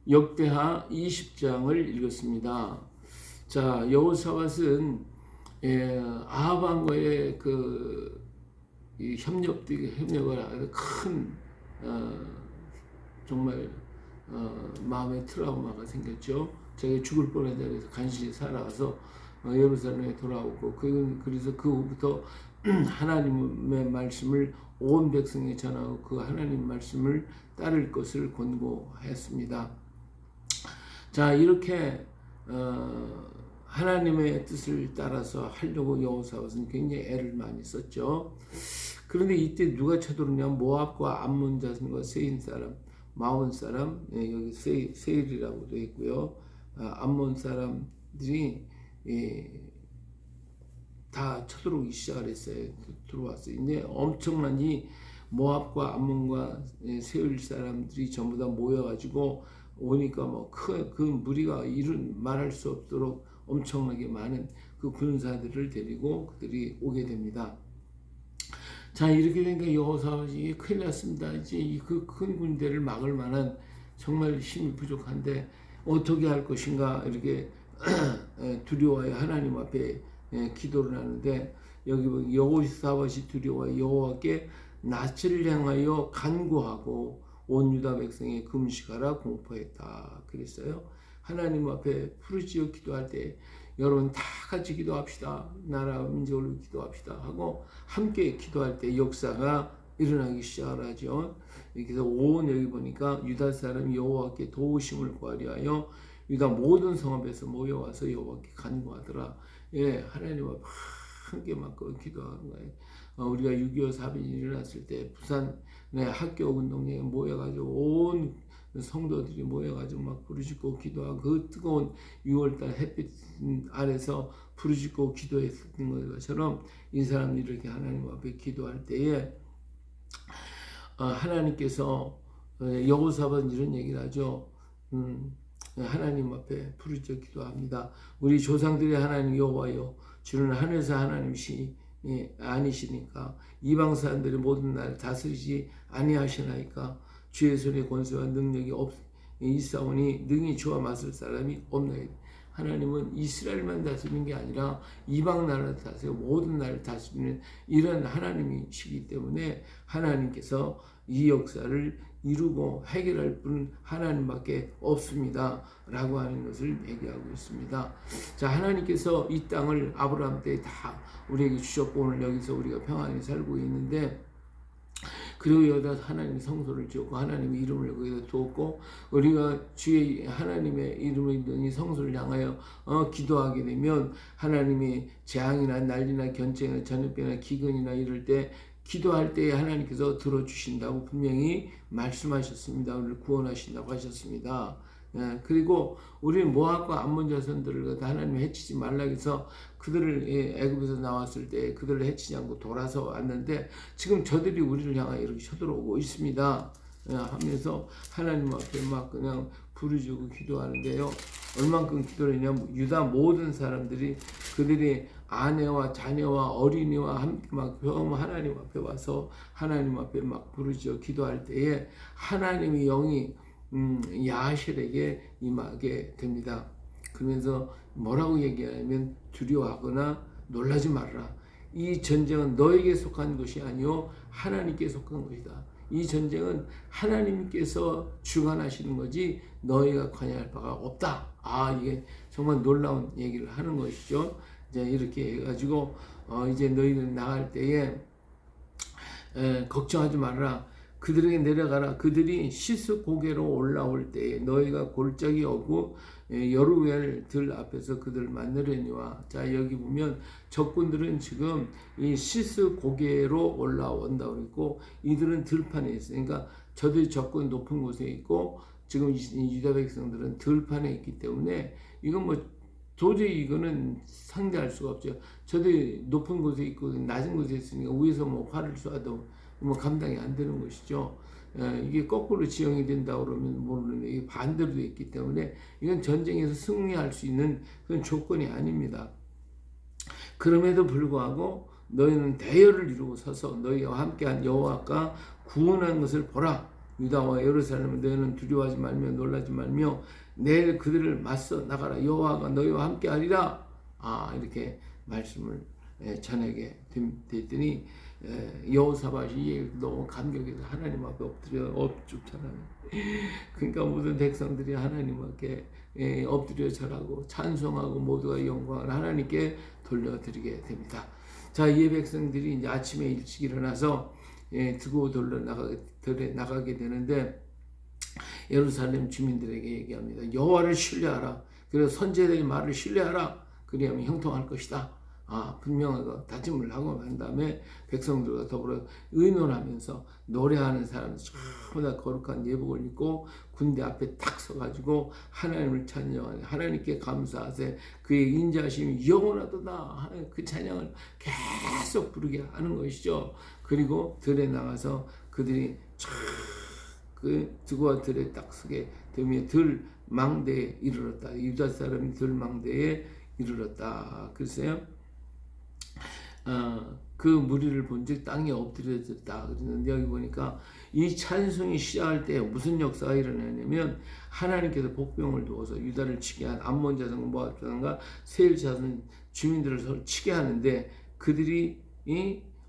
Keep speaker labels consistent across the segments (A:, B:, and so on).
A: 역대하 20장을 읽었습니다. 자, 여호사밧은 아합 왕과의 이 협력을 아주 큰 정말 마음의 트라우마가 생겼죠. 자기가 죽을 뻔한 자리에서 간신히 살아가서 예루살렘에 돌아오고 그래서 그 후부터 하나님의 말씀을 온 백성에 전하고 그 하나님 말씀을 따를 것을 권고했습니다. 자, 이렇게 하나님의 뜻을 따라서 하려고 여호사밧은 굉장히 애를 많이 썼죠. 그런데 이때 누가 쳐들어오냐면 모압과 암몬 자손과 세인 사람, 마온 사람, 여기 세일이라고도 했고요. 암몬 사람들이 다 쳐들어오기 시작을 했어요. 들어왔어요. 이제 엄청난 이 모압과 암몬과 세일 사람들이 전부 다 모여가지고 오니까 뭐 그 무리가 말할 수 없도록 엄청나게 많은 그 군사들을 데리고 그들이 오게 됩니다. 자, 이렇게 되니까 여호사밧이 큰일 났습니다. 이제 그 큰 군대를 막을 만한 정말 힘이 부족한데 어떻게 할 것인가 이렇게 두려워해 하나님 앞에 기도를 하는데 여기 여호사밧이 두려워 여호와께 낯을 향하여 간구하고 온 유다 백성에 금식하라 공포했다 그랬어요. 하나님 앞에 부르짖어 기도할 때 여러분 다 같이 기도합시다. 나라 민족을 기도합시다 하고 함께 기도할 때 역사가 일어나기 시작을 하죠. 그래서 온 여기 보니까 유다 사람 여호와께 도우심을 구하려 하여 유다 모든 성읍에서 모여와서 여호와께 간구하더라. 하나님 앞에 함께 막 기도하는 거예요. 우리가 6.25 사변이 일어났을 때 부산 학교 운동장에 모여가지고 온 성도들이 모여가지고 막 부르짖고 기도하고 그 뜨거운 6월달 햇빛 아래서 부르짖고 기도했던 것처럼 이 사람들이 이렇게 하나님 앞에 기도할 때에 하나님께서 여호사밧은 이런 얘기를 하죠. 하나님 앞에 부르짖어 기도합니다. 우리 조상들의 하나님 여호와여, 주는 하늘에서 하나님이시 아니시니까 이방 사람들의 모든 날 다스리지 아니하시나이까. 주의 손에 권세와 능력이 있사오니 능히 주와 맞설 사람이 없나이다. 하나님은 이스라엘만 다스리는 게 아니라 이방 나라를 다스리고 모든 나라를 다스리는 이런 하나님이시기 때문에 하나님께서 이 역사를 이루고 해결할 분은 하나님밖에 없습니다 라고 하는 것을 얘기하고 있습니다. 자, 하나님께서 이 땅을 아브라함 때 다 우리에게 주셨고 오늘 여기서 우리가 평안히 살고 있는데, 그리고 여기다 하나님의 성소를 지었고 하나님의 이름을 거기다 두었고 우리가 주의 하나님의 이름을 있는 이 성소를 향하여 기도하게 되면 하나님이 재앙이나 난리나 견쟁이나 전염병이나 기근이나 이럴 때 기도할 때에 하나님께서 들어주신다고 분명히 말씀하셨습니다. 우리를 구원하신다고 하셨습니다. 그리고 우리는 모압과 암몬 자손들을 하나님이 해치지 말라 해서 그들을 애굽에서 나왔을 때 그들을 해치지 않고 돌아서 왔는데 지금 저들이 우리를 향하여 이렇게 쳐들어오고 있습니다 하면서 하나님 앞에 막 그냥 부르짖고 기도하는데요. 얼만큼 기도를 했냐면 유다 모든 사람들이 그들이 아내와 자녀와 어린이와 함께 막 하나님 앞에 와서 하나님 앞에 막 부르짖어 기도할 때에 하나님의 영이 야하실에게 임하게 됩니다. 그러면서 뭐라고 얘기하냐면 두려워하거나 놀라지 말라. 이 전쟁은 너에게 속한 것이 아니요 하나님께 속한 것이다. 이 전쟁은 하나님께서 주관하시는 거지 너희가 관여할 바가 없다. 이게 정말 놀라운 얘기를 하는 것이죠. 이제 이렇게 해가지고 이제 너희는 나갈 때에 걱정하지 말라. 그들에게 내려가라. 그들이 시스 고개로 올라올 때에 너희가 골짜기 오고 여루엘 들 앞에서 그들을 만나려니와. 자, 여기 보면 적군들은 지금 이 시스 고개로 올라온다고 했고 이들은 들판에 있어요. 그러니까 저들이 적군 높은 곳에 있고 지금 유다 백성들은 들판에 있기 때문에 이건 뭐 도저히 이거는 상대할 수가 없죠. 저들이 높은 곳에 있고 낮은 곳에 있으니까 위에서 뭐 활을 쏴도 뭐 감당이 안 되는 것이죠. 이게 거꾸로 지형이 된다 그러면 모르는데 이게 반대로 되어 있기 때문에 이건 전쟁에서 승리할 수 있는 그런 조건이 아닙니다. 그럼에도 불구하고 너희는 대열을 이루고 서서 너희와 함께한 여호와가 구원한 것을 보라. 유다와 예루살렘 너희는 두려워하지 말며 놀라지 말며 내일 그들을 맞서 나가라. 여호와가 너희와 함께하리라. 이렇게 말씀을 전하게 됐더니 여호사밧이 너무 감격해서 하나님 앞에 엎드려 엎죽잖아요. 그러니까 모든 백성들이 하나님 앞에 엎드려 절하고 찬송하고 모두가 영광을 하나님께 돌려드리게 됩니다. 자, 이 백성들이 이제 아침에 일찍 일어나서 두고 나가게 되는데 예루살렘 주민들에게 얘기합니다. 여호와를 신뢰하라. 그래서 선지자의 말을 신뢰하라. 그리하면 형통할 것이다. 분명하게 다짐을 하고 난 다음에 백성들과 더불어 의논하면서 노래하는 사람들 전부 다 거룩한 예복을 입고 군대 앞에 딱 서가지고 하나님을 찬양하니 하나님께 감사하세. 그의 인자하심이 영원하도다. 그 찬양을 계속 부르게 하는 것이죠. 그리고 들에 나가서 그들이 그 두고와 들에 딱 서게 되며 들 망대에 이르렀다. 유다 사람이 들 망대에 이르렀다. 글쎄요. 그 무리를 본즉 땅에 엎드려졌다. 그랬는데 여기 보니까 이 찬송이 시작할 때 무슨 역사가 일어나냐면 하나님께서 복병을 두어서 유다를 치게 한 암몬 자손과 모압 자손과 세일 자손 주민들을 서로 치게 하는데 그들이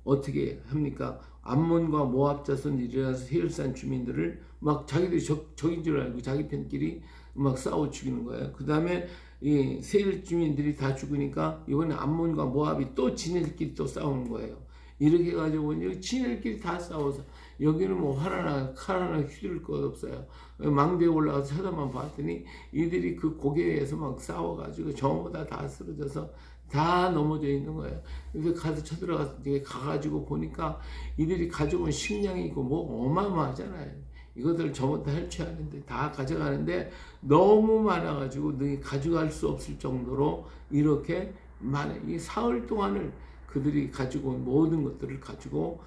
A: 어떻게 합니까? 암몬과 모압 자손이 일어나서 세일산 주민들을 막 자기들이 적인 줄 알고 자기 편끼리 막 싸워 죽이는 거예요. 그 다음에 이 세일 주민들이 다 죽으니까 이번에 암몬과 모압이 또 지네들끼리 또 싸우는 거예요. 이렇게 해가지고 이제 지네들끼리 다 싸워서 여기는 뭐 활하나 칼 하나 휘두를 것 없어요. 망대에 올라가서 쳐다만 봤더니 이들이 그 고개에서 막 싸워가지고 전부 다 쓰러져서 다 넘어져 있는 거예요. 그래서 가서 쳐들어가서 가가지고 보니까 이들이 가지고 온 식량이 있고 뭐 어마어마하잖아요. 이것들 전부 다 헬취하는데 다 가져가는데 너무 많아가지고 너희 가져갈 수 없을 정도로 이렇게 이 사흘 동안을 그들이 가지고 온 모든 것들을 가지고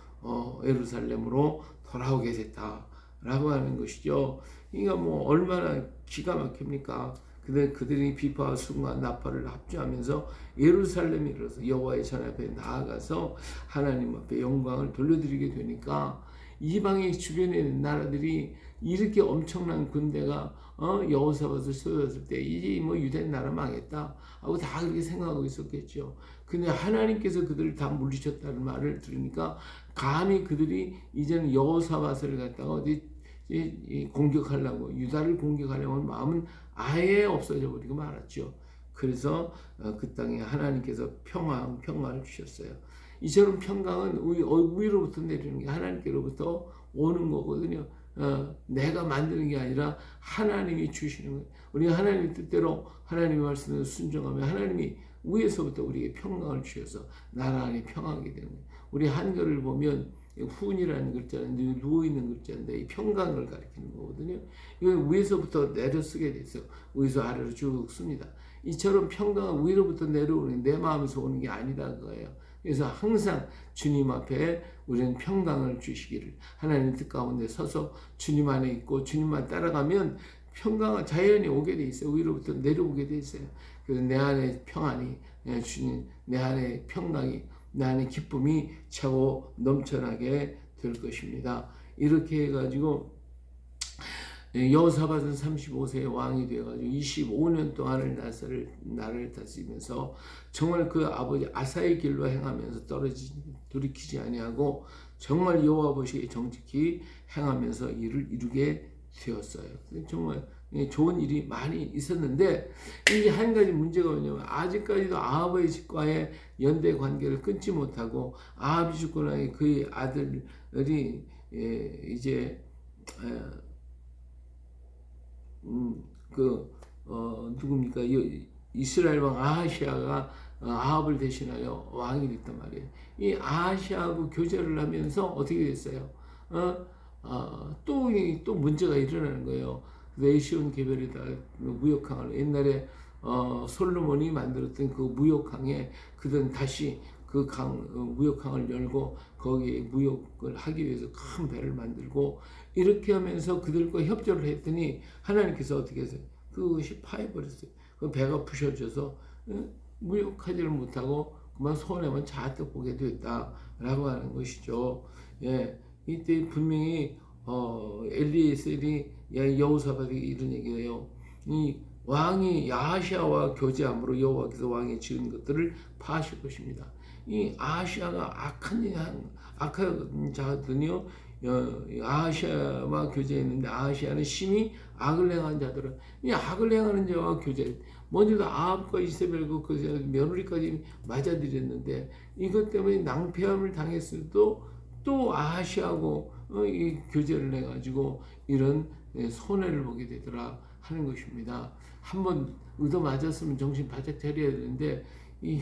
A: 예루살렘으로 돌아오게 됐다라고 하는 것이죠. 그러니까 뭐 얼마나 기가 막힙니까? 그들이 비파와 순과 나팔을 합주하면서 예루살렘에 이르러서 여호와의 전 앞에 나아가서 하나님 앞에 영광을 돌려드리게 되니까 이방의 주변에 있는 나라들이 이렇게 엄청난 군대가 여호사밧을 쏘였을 때 이제 뭐 유대 나라 망했다 하고 다 그렇게 생각하고 있었겠죠. 근데 하나님께서 그들을 다 물리쳤다는 말을 들으니까 감히 그들이 이제는 여호사밧을 갖다가 어디 공격하려고 유다를 공격하려고 하는 마음은 아예 없어져 버리고 말았죠. 그래서 그 땅에 하나님께서 평강을 주셨어요. 이처럼 평강은 위로부터 내리는 게 하나님께로부터 오는 거거든요. 내가 만드는 게 아니라 하나님이 주시는 거예요. 우리가 하나님의 뜻대로 하나님의 말씀을 순종하면 하나님이 위에서부터 우리에게 평강을 주셔서 나라 안에 평하게 되는 거예요. 우리 한글을 보면 후운이라는 글자인데 누워있는 글자인데 이 평강을 가리키는 거거든요. 이거 위에서부터 내려 쓰게 됐어요. 위에서 아래로 쭉 씁니다. 이처럼 평강은 위로부터 내려오는 내 마음에서 오는 게 아니다 그거예요. 그래서 항상 주님 앞에 우리는 평강을 주시기를 하나님 뜻 가운데 서서 주님 안에 있고 주님만 따라가면 평강은 자연히 오게 돼 있어요. 위로부터 내려오게 돼 있어요. 그래서 내 안에 평안이 주님 내 안에 평강이 내 안에 기쁨이 차고 넘쳐나게 될 것입니다. 이렇게 해가지고 여호사밧은 35세의 왕이 되어가지고 25년 동안을 나라를 다스리면서 정말 그 아버지 아사의 길로 행하면서 돌이키지 아니하고 정말 여호와 보시기에 정직히 행하면서 일을 이루게 되었어요. 정말 좋은 일이 많이 있었는데 이게 한 가지 문제가 뭐냐면 아직까지도 아합의 집과의 연대 관계를 끊지 못하고 아합이 죽고 나니 그의 아들이 이제 누굽니까? 이스라엘 왕 아하시아가 아합을 대신하여 왕이 됐단 말이에요. 이 아하시아하고 교제를 하면서 어떻게 됐어요? 또 문제가 일어나는 거예요. 에시온 개별에다 무역항을 옛날에 솔로몬이 만들었던 그 무역항에 그들은 다시 그 무역항을 열고 거기에 무역을 하기 위해서 큰 배를 만들고 이렇게 하면서 그들과 협조를 했더니 하나님께서 어떻게 했어요? 그것이 파해버렸어요. 그 배가 부셔져서 무역하지를 못하고 그만 손해만 잔뜩 보게 됐다라고 하는 것이죠. 예, 이때 분명히 엘리에셀이 여호사밧이 이런 얘기해요. 이 왕이 야하시아와 교제함으로 여호와께서 왕이 지은 것들을 파하실 것입니다. 이 아하시아가 악한 자들은요, 아하시아와 교제했는데 아하시아는 심히 악을 행한 자들은 이 악을 행하는 자와 교제. 먼저도 아합과 이세벨과 그 며느리까지 맞아들였는데 이것 때문에 낭패함을 당했을 또 아하시아하고 이 교제를 해가지고 이런 손해를 보게 되더라 하는 것입니다. 한번 의도 맞았으면 정신 바짝 차려야 되는데 이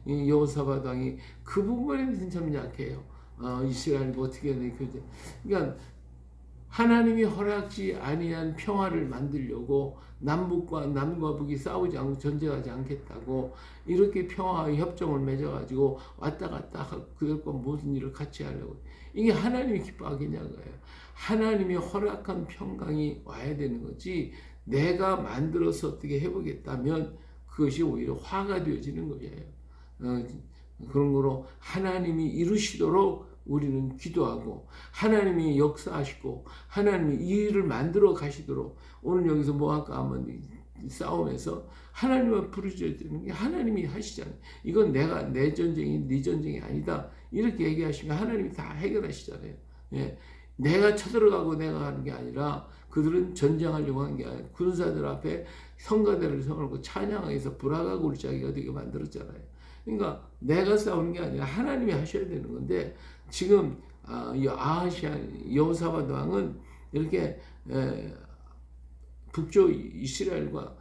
A: 여호사밧 왕이 그 부분에는 참 약해요. 이스라엘이 어떻게 해야 돼 교제. 그러니까 하나님이 허락지 아니한 평화를 만들려고 남과 북이 싸우지 않고 전쟁하지 않겠다고 이렇게 평화의 협정을 맺어가지고 왔다 갔다 하고 그들과 무슨 일을 같이 하려고. 이게 하나님이 기뻐하겠냐고요. 하나님이 허락한 평강이 와야 되는 거지 내가 만들어서 어떻게 해보겠다면 그것이 오히려 화가 되어지는 거예요. 그런 거로 하나님이 이루시도록 우리는 기도하고 하나님이 역사하시고 하나님이 이 일을 만들어 가시도록 오늘 여기서 뭐 할까 하면 싸움에서 하나님을 부르셔야 되는 게 하나님이 하시잖아요. 이건 내 전쟁이 네 전쟁이 아니다. 이렇게 얘기하시면 하나님이 다 해결하시잖아요. 예. 내가 쳐들어가고 내가 하는 게 아니라 그들은 전쟁하려고 하는 게 아니라 군사들 앞에 성가대를 세워놓고 찬양해서 불화가 골짜기가 되게 만들었잖아요. 그러니까 내가 싸우는 게 아니라 하나님이 하셔야 되는 건데 지금 여호사밧 왕은 이렇게 북쪽 이스라엘과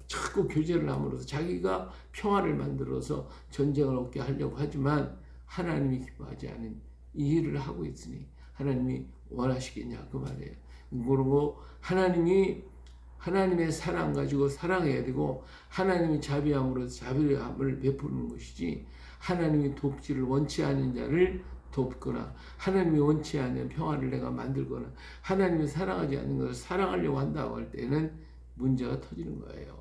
A: 자꾸 교제를 함으로써 자기가 평화를 만들어서 전쟁을 얻게 하려고 하지만 하나님이 기뻐하지 않은 이 일을 하고 있으니 하나님이 원하시겠냐 그 말이에요. 그리고 하나님의 사랑 가지고 사랑해야 되고 하나님이 자비함으로써 자비함을 베푸는 것이지 하나님이 돕지를 원치 않는 자를 돕거나 하나님이 원치 않는 평화를 내가 만들거나 하나님이 사랑하지 않는 것을 사랑하려고 한다고 할 때는 문제가 터지는 거예요.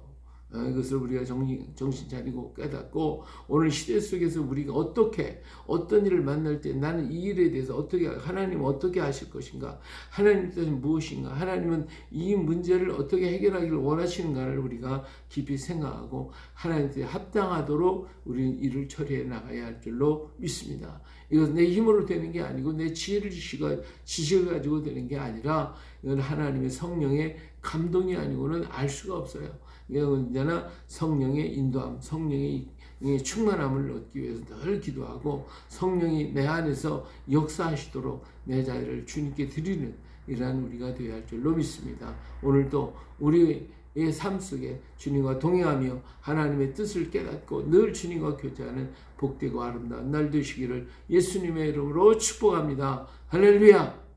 A: 이것을 우리가 정신 차리고 깨닫고 오늘 시대 속에서 우리가 어떤 일을 만날 때 나는 이 일에 대해서 하나님은 어떻게 하실 것인가, 하나님 뜻은 무엇인가, 하나님은 이 문제를 어떻게 해결하기를 원하시는가를 우리가 깊이 생각하고 하나님 뜻에 합당하도록 우리는 일을 처리해 나가야 할 줄로 믿습니다. 이것은 내 힘으로 되는 게 아니고 내 지식을 가지고 되는 게 아니라 이건 하나님의 성령의 감동이 아니고는 알 수가 없어요. 언제나 성령의 인도함, 성령의 충만함을 얻기 위해서 늘 기도하고 성령이 내 안에서 역사하시도록 내 자리를 주님께 드리는 이러한 우리가 되어야 할 줄로 믿습니다. 오늘도 우리의 삶 속에 주님과 동행하며 하나님의 뜻을 깨닫고 늘 주님과 교제하는 복되고 아름다운 날 되시기를 예수님의 이름으로 축복합니다. 할렐루야.